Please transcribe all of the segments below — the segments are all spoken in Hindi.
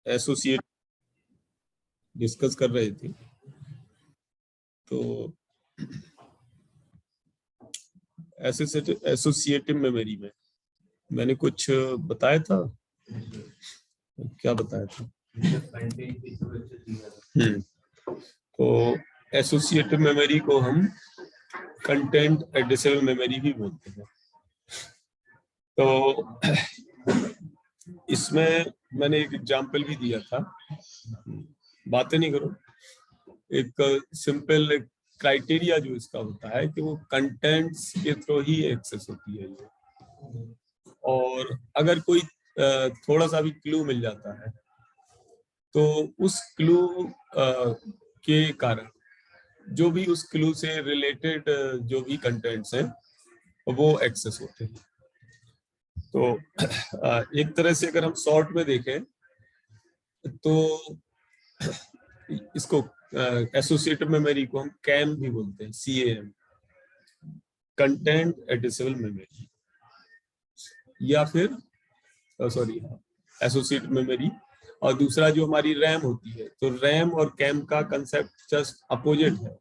एसोसिएट डिस्कस कर रहे थे। तो एसोसिएटिव मेमोरी में मैंने कुछ बताया था, क्या बताया था? तो एसोसिएटिव मेमोरी को हम कंटेंट एडिशनल मेमोरी भी बोलते हैं। तो इसमें मैंने एक एग्जांपल भी दिया था, बातें नहीं करो, एक सिंपल क्राइटेरिया जो इसका होता है कि वो कंटेंट्स के थ्रू ही एक्सेस होती है ये, और अगर कोई थोड़ा सा भी क्लू मिल जाता है तो उस क्लू के कारण जो भी उस क्लू से रिलेटेड जो भी कंटेंट्स हैं वो एक्सेस होते हैं। तो एक तरह से अगर हम शॉर्ट में देखें तो इसको एसोसिएटिव मेमोरी को हम कैम भी बोलते हैं, CAM, कंटेंट एडिशनल मेमोरी, या फिर सॉरी एसोसिएटिव मेमोरी। और दूसरा जो हमारी रैम होती है, तो रैम और कैम का कंसेप्ट जस्ट अपोजिट है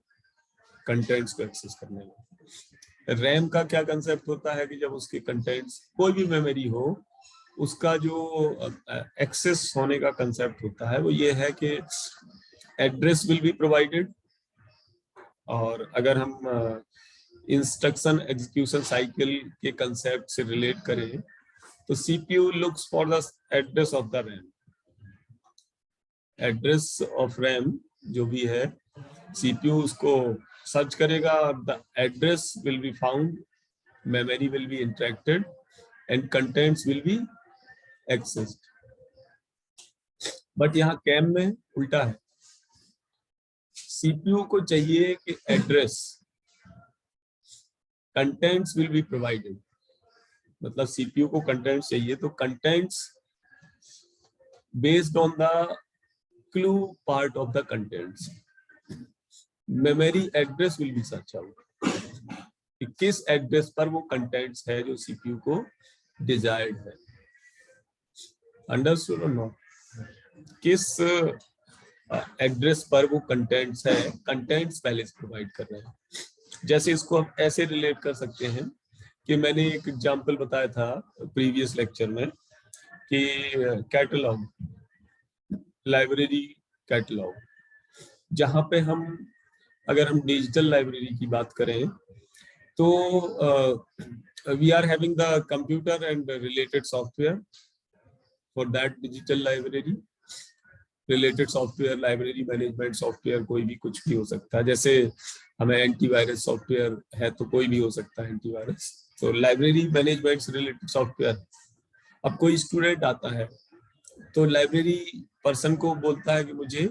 कंटेंट्स को एक्सेस करने में। रैम का क्या कंसेप्ट होता है कि जब उसके कंटेंट्स, कोई भी मेमोरी हो, उसका जो एक्सेस होने का कंसेप्ट होता है वो ये है कि एड्रेस विल बी प्रोवाइडेड, और अगर हम इंस्ट्रक्शन एग्जीक्यूशन साइकिल के कंसेप्ट से रिलेट करें तो CPU looks for the address of the RAM. Address of RAM जो भी है, CPU उसको सर्च करेगा और the address will be found, memory will be interacted and contents will be accessed. But यहाँ कैम में उल्टा है, CPU को चाहिए कि address, contents will be provided. मतलब CPU को कंटेंट्स चाहिए, तो contents based on the clue part of the contents, memory address will be search out कि किस एड्रेस पर वो कंटेंट्स है जो CPU को डिजायर्ड है। अंडरस्टूड और नॉट? किस एड्रेस पर वो कंटेंट्स है, कंटेंट्स पहले से प्रोवाइड कर रहे हैं। जैसे इसको हम ऐसे रिलेट कर सकते हैं कि मैंने एक एग्जांपल बताया था प्रीवियस लेक्चर में कि कैटलॉग, लाइब्रेरी कैटलॉग, जहाँ पे हम, अगर हम डिजिटल लाइब्रेरी की बात करें तो we are having the computer and related software for that digital library. Related software, library management software, कोई भी कुछ भी हो सकता है। जैसे हमें एंटीवायरस सॉफ्टवेयर है तो कोई भी हो सकता है एंटीवायरस, तो लाइब्रेरी मैनेजमेंट से रिलेटेड सॉफ्टवेयर। अब कोई स्टूडेंट आता है तो लाइब्रेरी पर्सन को बोलता है कि मुझे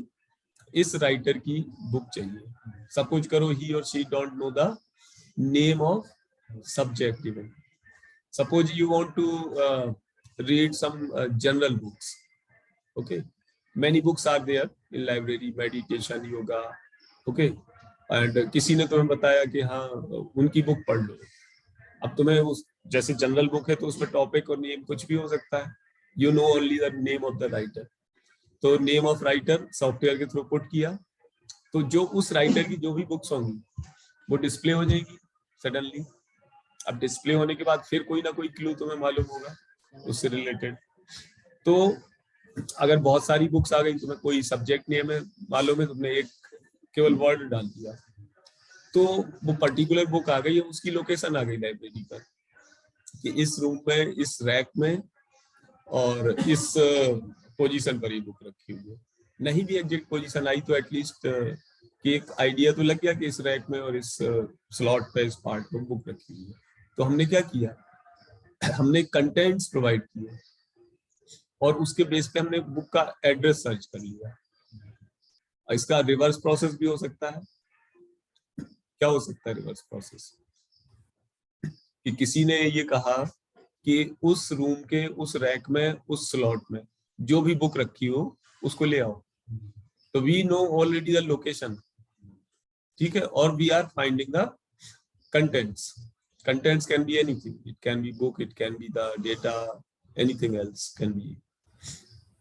इस राइटर की बुक चाहिए। सपोज करो ही और she don't know the name of subject even. Suppose you want to read some general books, okay, many books are there in library, meditation, yoga, okay, and किसी ने तुम्हें बताया कि हाँ उनकी बुक पढ़ लो। अब तुम्हें उस, जैसे जनरल बुक है तो उसमें टॉपिक और नेम कुछ भी हो सकता है, you know only the name of the writer. तो नेम ऑफ राइटर सॉफ्टवेयर के थ्रू पुट किया, तो जो उस राइटर की जो भी बुक्स होंगी वो डिस्प्ले हो जाएगी सडनली। अब डिस्प्ले होने के बाद फिर कोई ना कोई क्लू तुम्हें मालूम होगा उससे रिलेटेड। तो अगर बहुत सारी बुक्स आ गई, तुम्हें कोई सब्जेक्ट नेम है मालूम है, तुमने एक केवल वर्ड डाल दिया तो वो पर्टिकुलर बुक आ गई, उसकी लोकेशन आ गई लाइब्रेरी पर कि इस रूम में, इस रैक में और इस पोजीशन पर ये बुक रखी हुई है। नहीं भी एग्जैक्ट पोजीशन आई तो एटलीस्ट कि एक आइडिया तो लग गया कि इस रैक में और इस स्लॉट पे, इस पार्ट पर बुक रखी हुई है। तो हमने क्या किया, हमने कंटेंट्स प्रोवाइड किए और उसके बेस पे हमने बुक का एड्रेस सर्च कर लिया। इसका रिवर्स प्रोसेस भी हो सकता है। क्या हो सकता है रिवर्स प्रोसेस? कि किसी ने ये कहा कि उस रूम के उस रैक में, उस स्लॉट में जो भी बुक रखी हो उसको ले आओ, तो we know already the location, ठीक है, और we are finding the contents. Contents can be anything, it can be book, it can be the data, anything else can be.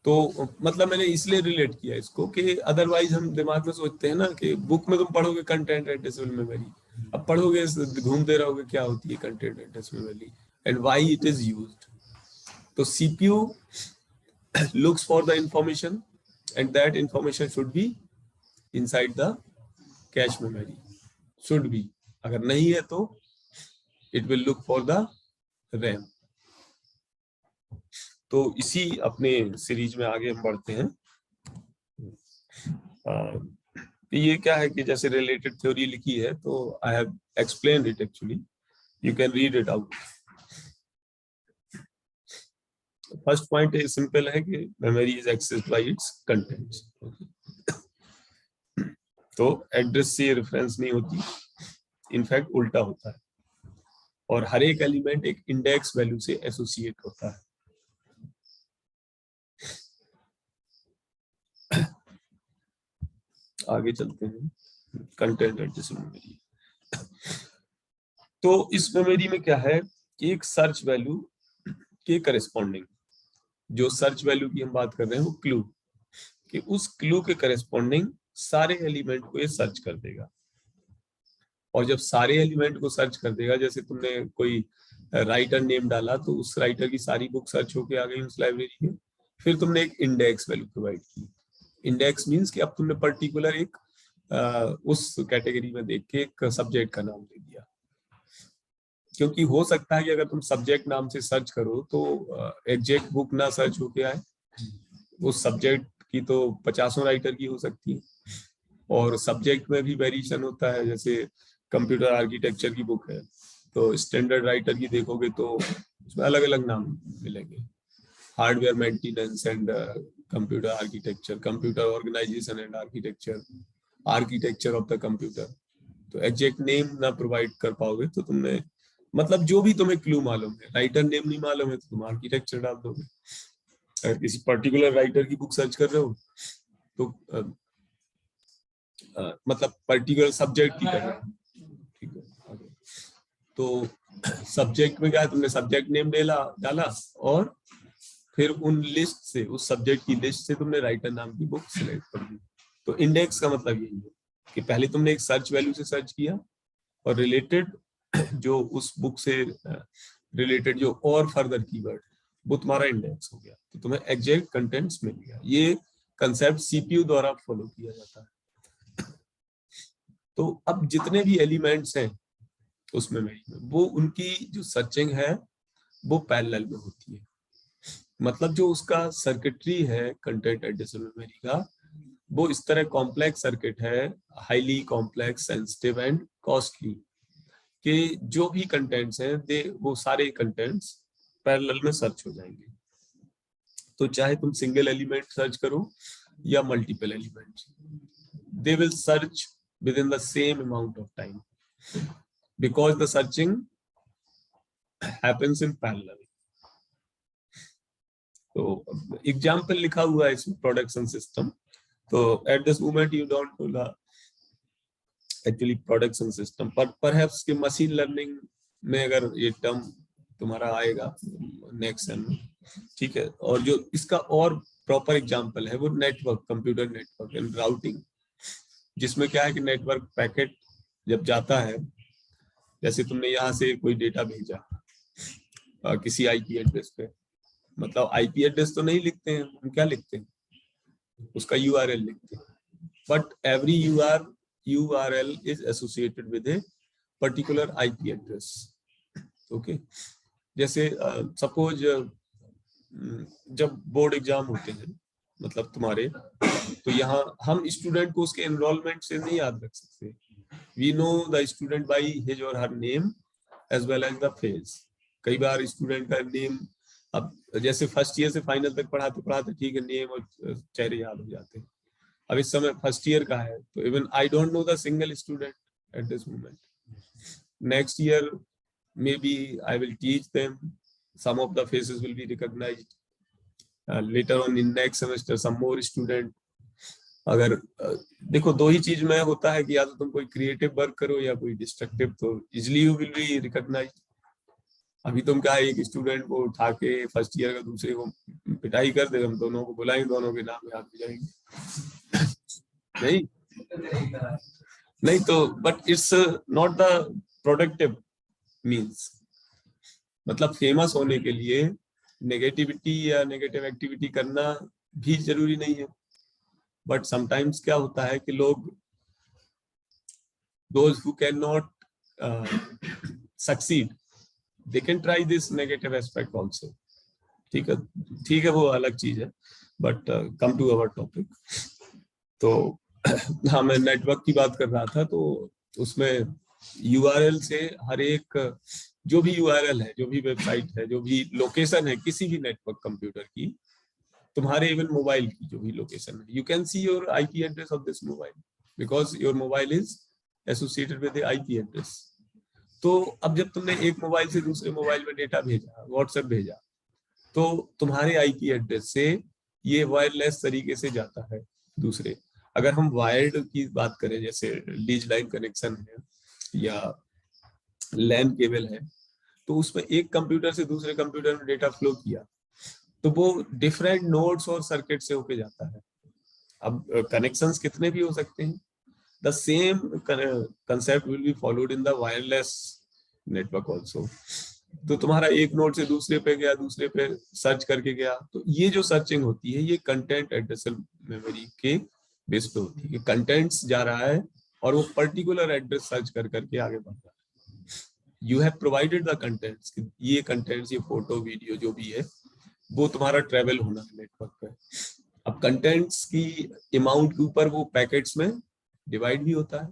तो मतलब मैंने इसलिए रिलेट किया इसको कि अदरवाइज हम दिमाग में सोचते हैं ना कि बुक में तुम पढ़ोगे कंटेंट एड्रेसेबल मेमोरी, अब पढ़ोगे घूमते रहोगे क्या होती है content addressable memory and why it is used. तो CPU looks for the information and that information should be inside the cache memory, should be, अगर नहीं है तो it will look for the RAM। तो इसी अपने सीरीज में आगे हम बढ़ते हैं। ये क्या है कि जैसे रिलेटेड थ्योरी लिखी है तो I have explained it, actually you can read it out. First point simple है कि memory is accessed bye it's contents. तो एड्रेस से रेफरेंस नहीं होती, इनफैक्ट उल्टा होता है, और हर एक एलिमेंट एक इंडेक्स वैल्यू से एसोसिएट होता है। आगे चलते हैं, कंटेंट एड्रेसेबल मेमोरी। तो इस मेमोरी में क्या है कि एक सर्च वैल्यू के करस्पॉन्डिंग, जो सर्च वैल्यू की हम बात कर रहे हैं वो क्लू, कि उस क्लू के करस्पॉन्डिंग सारे एलिमेंट को ये सर्च कर देगा। और जब सारे एलिमेंट को सर्च कर देगा, जैसे तुमने कोई राइटर नेम डाला तो उस राइटर की सारी बुक सर्च होके आ गई उस लाइब्रेरी में, फिर तुमने एक इंडेक्स वैल्यू प्रोवाइड की। इंडेक्स मींस कि अब तुमने पर्टिकुलर एक उस कैटेगरी में देख के एक सब्जेक्ट का नाम दे दिया। क्योंकि हो सकता है कि अगर तुम सब्जेक्ट नाम से सर्च करो तो एग्जैक्ट बुक ना सर्च होके आए, उस सब्जेक्ट की तो 50 राइटर की हो सकती है, और सब्जेक्ट में भी वेरिएशन होता है। जैसे कंप्यूटर आर्किटेक्चर की बुक है तो स्टैंडर्ड राइटर की देखोगे तो उसमें अलग अलग नाम मिलेंगे, hardware maintenance and computer architecture, computer organization and architecture, architecture of the computer. तो एग्जैक्ट नेम ना प्रोवाइड कर पाओगे तो तुमने, मतलब जो भी तुम्हें क्लू मालूम है, राइटर नेम नहीं मालूम है तो तुम आर्किटेक्चर डाल दोगे। अगर किसी पर्टिकुलर राइटर की बुक सर्च कर रहे हो तो मतलब पर्टिकुलर सब्जेक्ट की कर रहे हो, ठीक है। तो सब्जेक्ट में क्या है, तुमने सब्जेक्ट नेम डाला और फिर उन लिस्ट से, उस सब्जेक्ट की लिस्ट से तुमने राइटर नाम की बुक सिलेक्ट कर दी। तो इंडेक्स का मतलब यही है कि पहले तुमने एक सर्च वैल्यू से सर्च किया और रिलेटेड जो उस बुक से रिलेटेड जो और फर्दर कीवर्ड, वो तुम्हारा इंडेक्स हो गया, तो तुम्हें एग्जैक्ट कंटेंट्स मिल गया। ये कंसेप्ट सीपीयू द्वारा फॉलो किया जाता है। तो अब जितने भी एलिमेंट्स हैं उसमें वो उनकी जो सर्चिंग है वो पैरेलल में होती है। मतलब जो उसका सर्किटरी है कंटेंट एड्रेसेबल मेमोरी का, वो इस तरह कॉम्प्लेक्स सर्किट है, highly complex, sensitive and costly, कि जो भी कंटेंट्स हैं वो सारे कंटेंट्स पैरेलल में सर्च हो जाएंगे। तो चाहे तुम सिंगल एलिमेंट सर्च करो या multiple elements, they will search within the same amount of time because the searching happens in parallel। तो एग्जाम्पल लिखा हुआ है इसमें प्रोडक्शन सिस्टम। तो eight this moment you don't know actually production system, पर परहैप्स के मशीन लर्निंग में अगर ये टर्म तुम्हारा आएगा नेक्स्ट सेम में, ठीक है। और जो इसका और प्रॉपर एग्जांपल है वो network, computer network and routing, जिसमें क्या है कि नेटवर्क पैकेट जब जाता है, जैसे तुमने यहाँ से कोई डेटा भेजा किसी आईपी एड्रेस पे, मतलब आईपी एड्रेस तो नहीं लिखते हैं हम, क्या लिखते हैं, उसका यूआरएल लिखते हैं, but every URL is associated with a particular IP address. Okay, जैसे सपोज जब बोर्ड एग्जाम होते हैं मतलब तुम्हारे, तो यहाँ हम स्टूडेंट को उसके एनरोलमेंट से नहीं याद रख सकते। We know the student by his or her name as well as the face. कई बार स्टूडेंट का नेम, अब जैसे फर्स्ट ईयर से फाइनल तक पढ़ाते ठीक है, नेम और चेहरे याद हो जाते हैं। अब इस समय फर्स्ट ईयर का है तो even I don't know the single student at this moment. Next year maybe I will teach them, some of the faces will be recognized, later on in next semester some more student। अगर देखो दो ही चीज में होता है कि या तो तुम कोई क्रिएटिव वर्क करो या कोई डिस्ट्रक्टिव, तो easily you will be recognized. अभी तुम क्या एक स्टूडेंट को उठा के फर्स्ट ईयर का दूसरे को पिटाई कर दे, हम दोनों को बुलाएंगे, दोनों के नाम याद हो जाएंगे। नहीं नहीं तो but it's not the productive means, मतलब फेमस होने के लिए नेगेटिविटी या नेगेटिव एक्टिविटी करना भी जरूरी नहीं है। बट समटाइम्स क्या होता है कि लोग those who cannot succeed they can try this negative aspect also। ठीक है वो अलग चीज है। But come to our topic. तो हाँ, मैं नेटवर्क की बात कर रहा था। तो उसमें यूआरएल से हर एक जो भी यूआरएल है, जो भी वेबसाइट है, जो भी लोकेशन है किसी भी नेटवर्क कंप्यूटर की, तुम्हारे इवन मोबाइल की जो भी लोकेशन है, you can see your IP address of this mobile because your mobile is associated with IP address. तो अब जब तुमने एक मोबाइल से दूसरे मोबाइल में डेटा भेजा, व्हाट्सएप भेजा, तो तुम्हारे आईपी एड्रेस से ये वायरलेस तरीके से जाता है दूसरे। अगर हम वायर्ड की बात करें, जैसे लीज लाइन कनेक्शन है या लैन केबल है, तो उसमें एक कंप्यूटर से दूसरे कंप्यूटर में डेटा फ्लो किया तो वो डिफरेंट नोड्स और सर्किट से होके जाता है। अब कनेक्शंस कितने भी हो सकते हैं, the same concept will be followed in the wireless network also। तो तुम्हारा एक नोड से दूसरे पे गया, दूसरे पे सर्च करके गया, तो ये जो सर्चिंग होती है ये कंटेंट एड्रेसेबल मेमोरी के बेस पे होती है। कंटेंट्स जा रहा है और वो पर्टिकुलर एड्रेस सर्च कर करके आगे बढ़ रहा है। You have provided the contents, ये कंटेंट्स, ये फोटो वीडियो जो भी है वो तुम्हारा ट्रेवल होना है नेटवर्क पे। अब कंटेंट्स की अमाउंट के ऊपर वो पैकेट्स में डिवाइड भी होता है।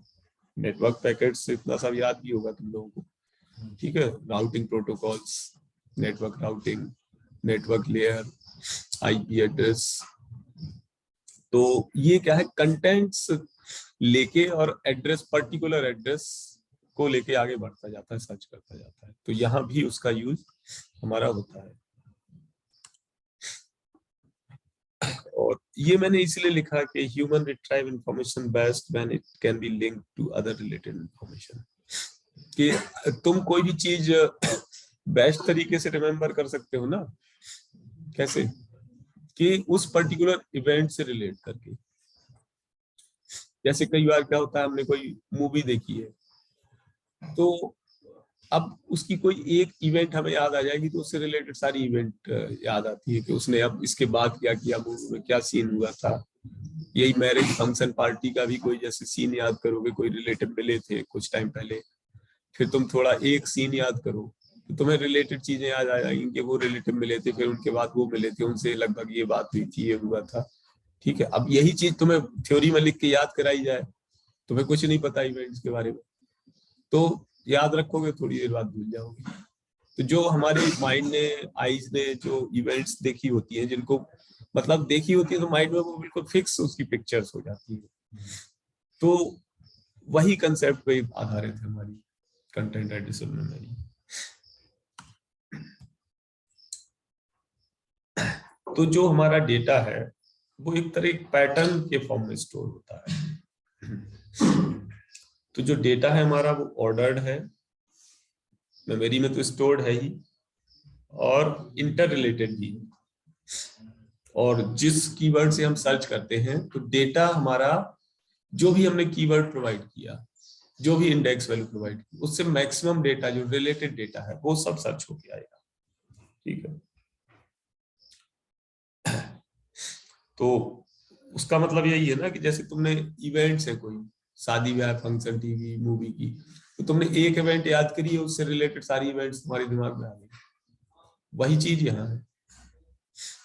नेटवर्क पैकेट्स इतना सब याद भी होगा तुम लोगों को, ठीक है। Routing protocols, network routing, network layer, IP address. तो ये क्या है, कंटेंट्स लेके और एड्रेस, पर्टिकुलर एड्रेस को लेके आगे बढ़ता जाता है, सर्च करता जाता है। तो यहाँ भी उसका यूज हमारा होता है। और ये मैंने इसलिए लिखा कि human retrieve information best when it can be linked to other related information. कि तुम कोई भी चीज बेस्ट तरीके से रिमेम्बर कर सकते हो ना, कैसे, कि उस पर्टिकुलर इवेंट से रिलेट करके। जैसे कई बार क्या होता है, हमने कोई मूवी देखी है तो अब उसकी कोई एक इवेंट हमें याद आ जाएगी तो उससे रिलेटेड सारी इवेंट याद आती है कि उसने अब इसके बाद क्या किया, मूवी में क्या सीन हुआ था। यही मैरिज फंक्शन पार्टी का भी कोई जैसे सीन याद करोगे, कोई रिलेटिव मिले थे कुछ टाइम पहले, फिर तुम थोड़ा एक सीन याद करो तो तुम्हें रिलेटेड चीजें याद आ जाएंगी कि वो रिलेटिव मिले थे, फिर उनके बाद वो मिले थे, उनसे लगभग ये बात हुई थी, ये हुआ था। ठीक है, अब यही चीज तुम्हें थ्योरी में लिख के याद कराई जाए, तुम्हें कुछ नहीं पता इवेंट्स के बारे में, तो याद रखोगे, थोड़ी देर बाद भूल जाओगे। तो जो हमारे माइंड ने, आईज ने जो इवेंट्स देखी होती हैं, जिनको मतलब देखी होती है, तो माइंड में वो बिल्कुल फिक्स उसकी पिक्चर्स हो जाती है। तो वही कंसेप्ट पे आधारित है हमारी कंटेंट एडिशन मेमोरी। तो जो हमारा डेटा है वो एक तरह एक पैटर्न के फॉर्म में स्टोर होता है। तो जो डेटा है हमारा वो ऑर्डर्ड है, मेमोरी में तो स्टोर्ड है ही, और इंटर रिलेटेड भी। और जिस कीवर्ड से हम सर्च करते हैं तो डेटा हमारा, जो भी हमने कीवर्ड प्रोवाइड किया, जो भी इंडेक्स वैल्यू प्रोवाइड की, उससे मैक्सिमम डेटा जो रिलेटेड डेटा है वो सब सर्च होके आएगा। ठीक है, तो उसका मतलब यही है ना कि जैसे तुमने इवेंट्स है कोई शादी ब्याह फंक्शन टीवी मूवी की, तो तुमने एक इवेंट याद करी है, उससे रिलेटेड सारी इवेंट्स तुम्हारे दिमाग में आ गई। वही चीज यहाँ है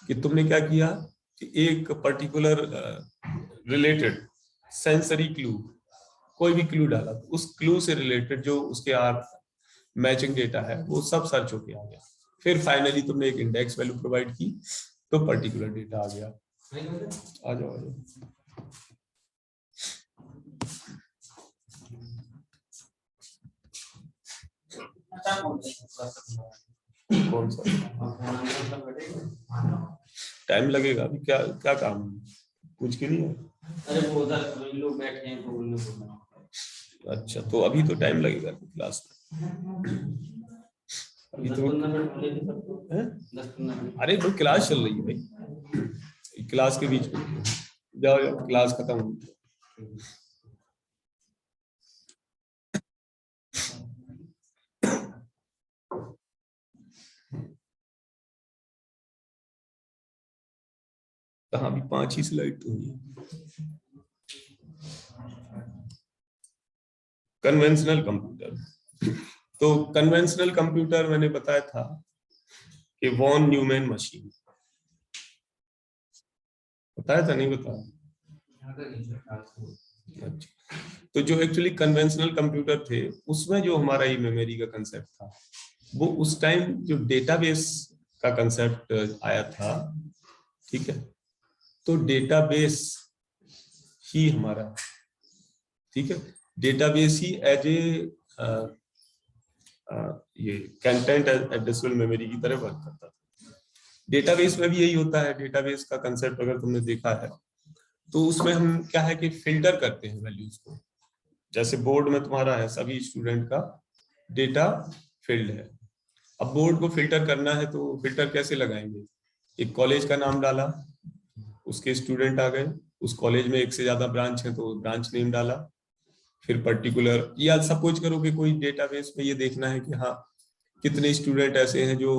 कि तुमने क्या किया कि एक पर्टिकुलर रिलेटेड सेंसरी क्लू, कोई भी क्लू डाला, तो उस क्लू से रिलेटेड जो उसके आर मैचिंग डेटा है वो सब सर्च होके आ गया। फिर फाइनली तुमने एक इंडेक्स वैल्यू प्रोवाइड की तो पर्टिकुलर डेटा आ गया। आ जाओ आ जाओ। कौन सा टाइम लगेगा अभी? क्या क्या काम कुछ के लिए? अरे वो उधर लोग बैठे हैं तो। अच्छा, तो अभी तो टाइम लगेगा क्लास में। अभी तो अरे तो क्लास चल रही है भाई, क्लास के बीच में जाओ जाओ, क्लास खत्म हो। कहाँ भी 5 ही स्लाइड तो हुई। कन्वेंशनल कंप्यूटर, तो कन्वेंशनल कंप्यूटर मैंने बताया था कि वॉन न्यूमैन मशीन, बताया था नहीं बताया? अच्छा, तो जो एक्चुअली कन्वेंशनल कंप्यूटर थे उसमें जो हमारा ये मेमोरी का कंसेप्ट था, वो उस टाइम जो डेटाबेस का कंसेप्ट आया था, ठीक है, तो डेटाबेस ही हमारा, ठीक है, डेटाबेस ही एज ए ये कंटेंट एड्रेसेबल मेमोरी की तरह वर्क करता था। डेटाबेस में भी यही होता है, डेटाबेस का कंसेप्ट अगर तुमने देखा है तो उसमें हम क्या है कि फिल्टर करते हैं वैल्यूज को। जैसे बोर्ड में तुम्हारा है, सभी स्टूडेंट का डेटा फील्ड है। अब बोर्ड को फिल्टर करना है तो फिल्टर कैसे लगाएंगे? एक कॉलेज का नाम डाला, उसके स्टूडेंट आ गए, उस कॉलेज में एक से ज्यादा ब्रांच है तो ब्रांच नेम डाला, फिर पर्टिकुलर, या सपोज करो कि कोई डेटाबेस में ये देखना है कि हाँ कितने स्टूडेंट ऐसे हैं जो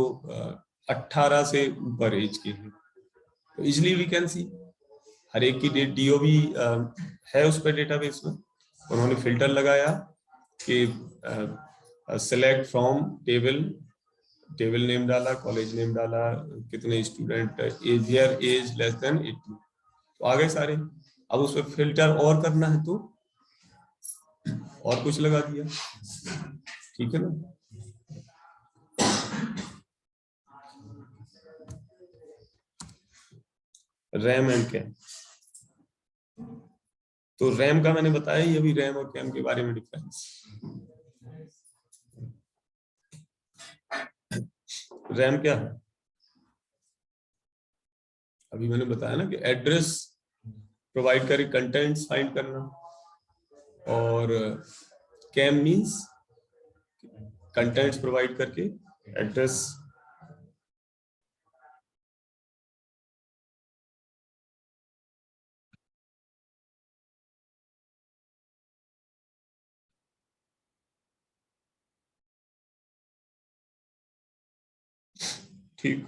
18 से ऊपर एज के हैं, तो इजिली वी कैन सी हर एक की डीओ भी है उस पर डेटाबेस में। उन्होंने फिल्टर लगाया कि select from table, table name डाला, कॉलेज नेम डाला, कितने student, age here age less than 18, तो आ गए सारे। अब उसमें फिल्टर और करना है तो और कुछ लगा दिया, ठीक है ना। रैम एंड कैम, तो रैम का मैंने बताया ही अभी, रैम और कैम के बारे में डिफरेंस। रैम क्या है? अभी मैंने बताया ना कि एड्रेस प्रोवाइड करके कंटेंट्स फाइंड करना, और कैम मींस कंटेंट्स प्रोवाइड करके एड्रेस। ठीक,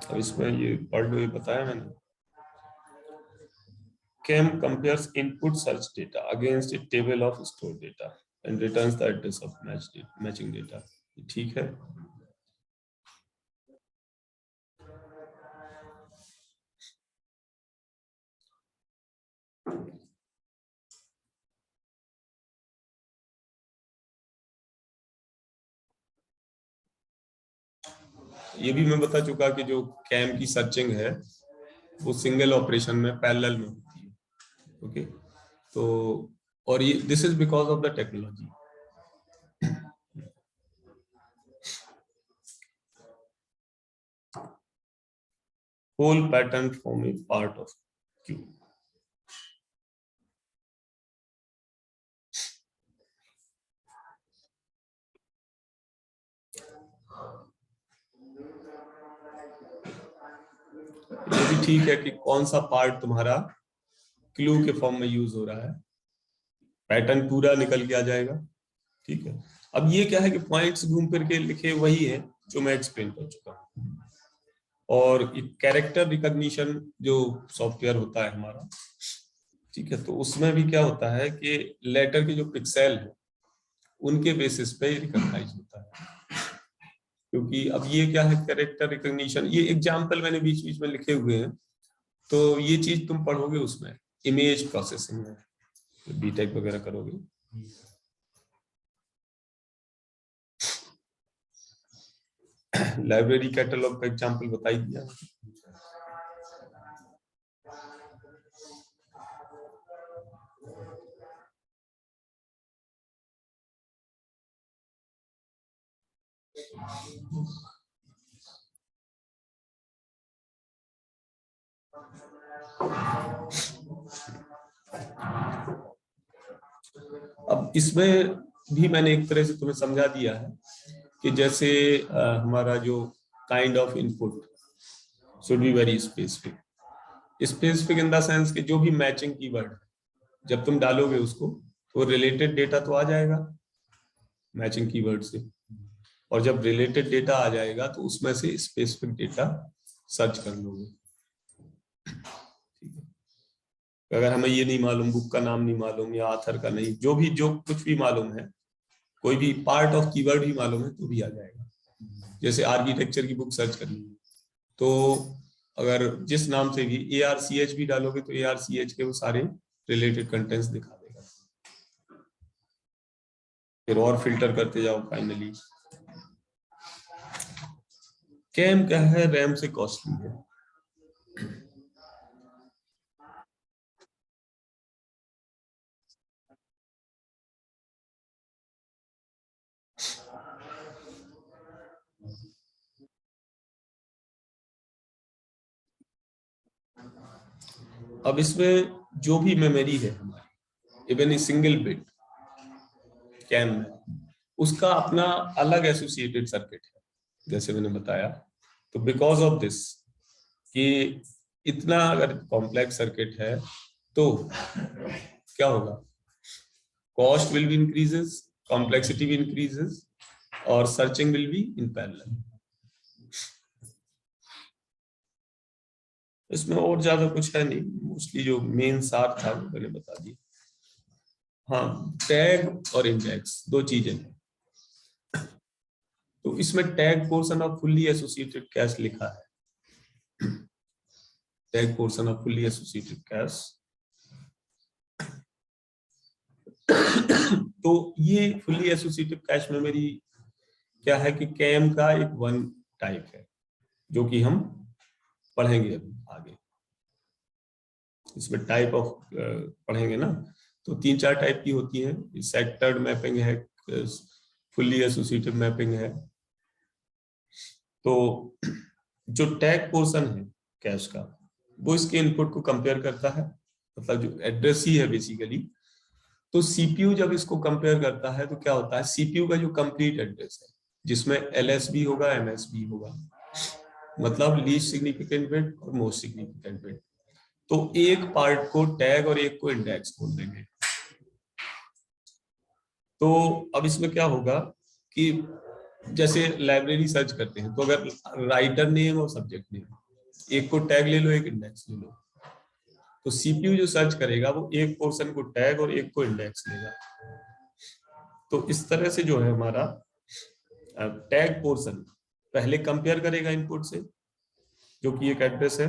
अब इसमें ये पढ़ लो, ये बताया मैंने। CAM compares input search data against a table of stored data and returns the address of matching data, ठीक है। ये भी मैं बता चुका कि जो कैम की सर्चिंग है वो सिंगल ऑपरेशन में पैरेलल में होती है, ओके। तो और ये this is because of the technology. Whole pattern form a part of queue. ये भी ठीक है कि कौन सा पार्ट तुम्हारा क्लू के फॉर्म में यूज हो रहा है, पैटर्न पूरा निकल के आ जाएगा, ठीक है। अब ये क्या है कि पॉइंट्स घूम फिर के लिखे वही है जो मैं एक्सप्लेन कर चुका हूँ। और कैरेक्टर रिकॉग्निशन जो सॉफ्टवेयर होता है हमारा, ठीक है, तो उसमें भी क्या होता है कि लेटर के जो पिक्सेल है उनके बेसिस पे रिकॉग्नाइज होता है। क्योंकि अब ये क्या है, कैरेक्टर रिकॉग्निशन, ये एग्जांपल मैंने बीच बीच में लिखे हुए हैं, तो ये चीज तुम पढ़ोगे उसमें इमेज प्रोसेसिंग में, बीटेक वगैरह करोगे। लाइब्रेरी कैटलॉग का एग्जांपल बता ही दिया। अब इसमें भी मैंने एक तरह से तुम्हें समझा दिया है कि जैसे हमारा जो kind of input should be very specific. Specific in the sense कि जो भी मैचिंग कीवर्ड जब तुम डालोगे उसको तो रिलेटेड डेटा तो आ जाएगा मैचिंग कीवर्ड से, और जब रिलेटेड डेटा आ जाएगा तो उसमें से स्पेसिफिक डेटा सर्च कर लोगे। अगर हमें ये नहीं मालूम, बुक का नाम नहीं मालूम या ऑथर का नहीं, जो कुछ भी मालूम है, कोई भी पार्ट ऑफ कीवर्ड भी मालूम है तो भी आ जाएगा। जैसे आर्किटेक्चर की बुक सर्च करनी है तो अगर जिस नाम से भी ARCH भी डालोगे तो ARCH के वो सारे रिलेटेड कंटेंट्स दिखा देगा। फिर और फिल्टर करते जाओ। फाइनली कैम क्या है, रैम से कॉस्टली है। अब इसमें जो भी मेमोरी है हमारी, even a single bit CAM में, उसका अपना अलग एसोसिएटेड सर्किट है जैसे मैंने बताया। तो बिकॉज ऑफ दिस कि इतना अगर कॉम्प्लेक्स सर्किट है तो क्या होगा, cost will be increases, complexity भी इंक्रीजेस और searching will be in parallel. इसमें और ज्यादा कुछ है नहीं, मोस्टली जो मेन सार था वो मैंने बता दिया। हाँ, टैग और इंडेक्स दो चीजें हैं। तो इसमें tag portion off fully associated cash लिखा है। Tag portion off fully associated cash. तो ये फुल्ली एसोसिएटेड कैश मेमोरी क्या है कि कैम का एक वन टाइप है जो कि हम पढ़ेंगे अभी आगे। इसमें टाइप ऑफ पढ़ेंगे ना, तो 3-4 टाइप की होती है। सेक्टर्ड मैपिंग है, फुल्ली एसोसिएटिव मैपिंग है। तो जो टैग पोर्शन है कैश का वो इसके इनपुट को कंपेयर करता है, मतलब जो एड्रेस ही है बेसिकली। तो सीपीयू जब इसको कंपेयर करता है तो क्या होता है, सीपीयू का जो कंप्लीट एड्रेस है जिसमें LSB होगा, MSB होगा, मतलब लीस्ट सिग्निफिकेंट बिट और मोस्ट सिग्निफिकेंट बिट। तो एक पार्ट को टैग और एक को इंडेक्स बोल देंगे। तो अब इसमें क्या होगा कि जैसे लाइब्रेरी सर्च करते हैं तो अगर राइटर नेम और सब्जेक्ट नेम, एक को टैग ले लो एक इंडेक्स ले लो, तो सीपीयू जो सर्च करेगा वो एक पोर्शन को टैग और एक को इंडेक्स लेगा। तो इस तरह से जो है हमारा टैग पोर्शन पहले कंपेयर करेगा इनपुट से जो कि एक एड्रेस है,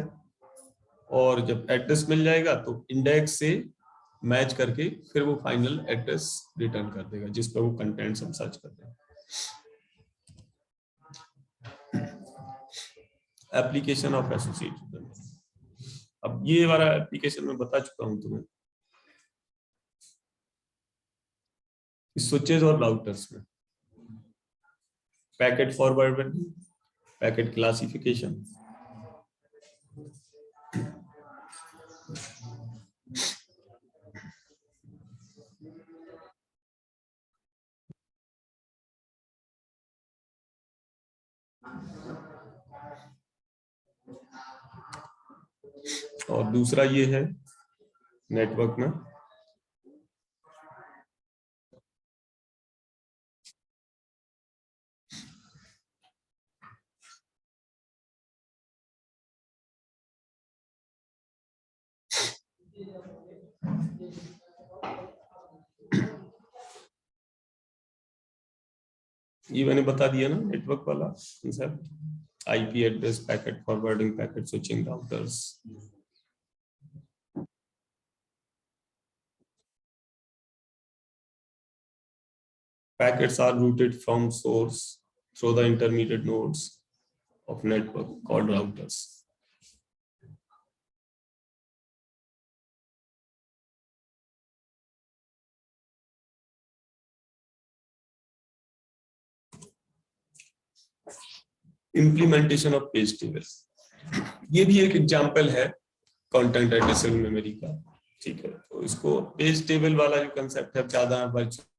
और जब एड्रेस मिल जाएगा तो इंडेक्स से मैच करके फिर वो फाइनल एड्रेस रिटर्न कर देगा जिस पर वो कंटेंट्स हम सर्च करते हैं। Application of associated. अब ये वाला एप्लीकेशन मैं बता चुका हूं तुम्हें स्विचेस और राउटर्स में। पैकेट फॉरवर्डिंग, पैकेट क्लासिफिकेशन, और दूसरा ये है नेटवर्क में ये मैंने बता दिया ना नेटवर्क वाला concept, IP address, packet forwarding, packet switching, routers. Packets are routed from source through the intermediate nodes of network called routers. Implementation of page tables, ये भी एक एग्जाम्पल है कंटेंट एड्रेसेबल मेमोरी का। ठीक है, तो इसको पेज टेबल वाला जो कंसेप्ट है ज्यादा वर्चुअल